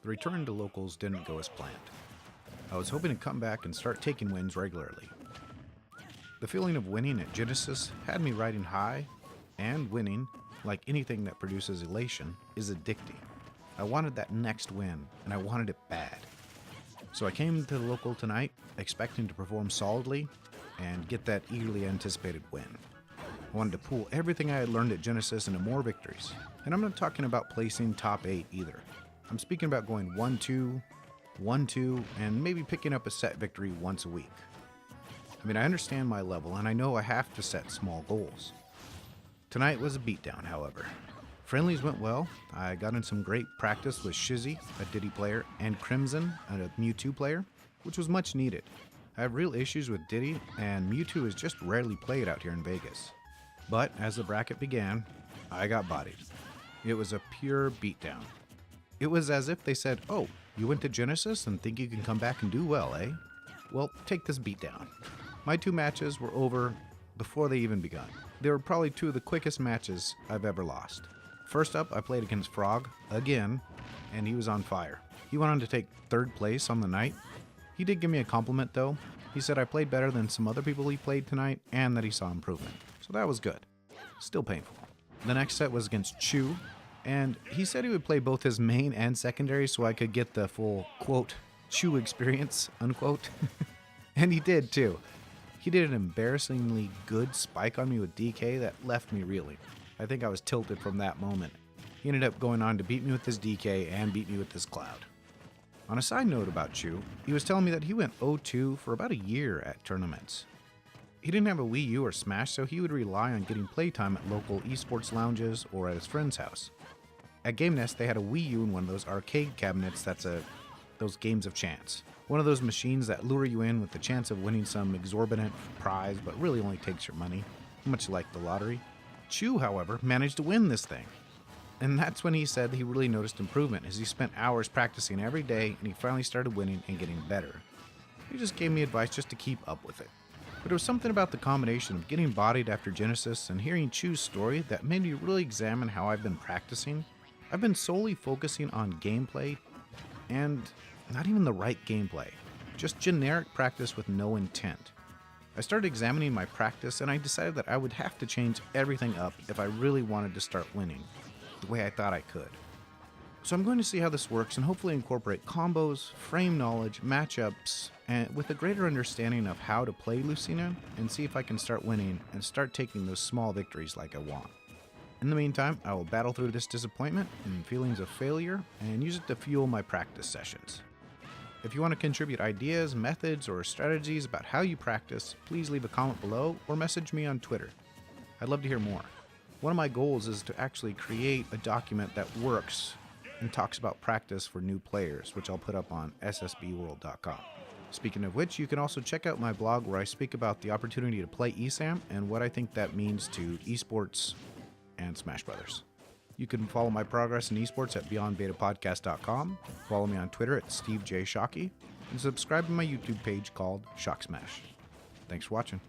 The return to locals didn't go as planned. I was hoping to come back and start taking wins regularly. The feeling of winning at Genesis had me riding high, and winning, like anything that produces elation, is addicting. I wanted that next win, and I wanted it bad. So I came to the local tonight, expecting to perform solidly and get that eagerly anticipated win. I wanted to pool everything I had learned at Genesis into more victories. And I'm not talking about placing top 8 either. I'm speaking about going 1-2, 1-2, and maybe picking up a set victory once a week. I mean, I understand my level, and I know I have to set small goals. Tonight was a beatdown, however. Friendlies went well. I got in some great practice with Shizzy, a Diddy player, and Crimson, a Mewtwo player, which was much needed. I have real issues with Diddy, and Mewtwo is just rarely played out here in Vegas. But as the bracket began, I got bodied. It was a pure beatdown. It was as if they said, "Oh, you went to Genesis and think you can come back and do well, eh? Well, take this beatdown." My 2 matches were over before they even begun. They were probably 2 of the quickest matches I've ever lost. First up, I played against Frawg, again, and he was on fire. He went on to take 3rd place on the night. He did give me a compliment though. He said I played better than some other people he played tonight, and that he saw improvement. So that was good. Still painful. The next set was against Chew, and he said he would play both his main and secondary so I could get the full, quote, Chew experience, unquote. And he did too. He did an embarrassingly good spike on me with DK that left me reeling. I think I was tilted from that moment. He ended up going on to beat me with his DK and beat me with his Cloud. On a side note about Chew, he was telling me that he went 0-2 for about a year at tournaments. He didn't have a Wii U or Smash, so he would rely on getting playtime at local esports lounges or at his friend's house. At Game Nest, they had a Wii U in one of those arcade cabinets those games of chance. One of those machines that lure you in with the chance of winning some exorbitant prize but really only takes your money, much like the lottery. Chew, however, managed to win this thing. And that's when he said he really noticed improvement as he spent hours practicing every day and he finally started winning and getting better. He just gave me advice just to keep up with it. But there was something about the combination of getting bodied after Genesis and hearing Chew's story that made me really examine how I've been practicing. I've been solely focusing on gameplay, and not even the right gameplay, just generic practice with no intent. I started examining my practice and I decided that I would have to change everything up if I really wanted to start winning the way I thought I could. So I'm going to see how this works and hopefully incorporate combos, frame knowledge, matchups, and with a greater understanding of how to play Lucina and see if I can start winning and start taking those small victories like I want. In the meantime, I will battle through this disappointment and feelings of failure and use it to fuel my practice sessions. If you want to contribute ideas, methods, or strategies about how you practice, please leave a comment below or message me on Twitter. I'd love to hear more. One of my goals is to actually create a document that works and talks about practice for new players, which I'll put up on ssbworld.com. Speaking of which, you can also check out my blog where I speak about the opportunity to play ESAM and what I think that means to esports and Smash Brothers. You can follow my progress in esports at beyondbetapodcast.com, follow me on Twitter at SteveJShockey, and subscribe to my YouTube page called ShockSmash. Thanks for watching.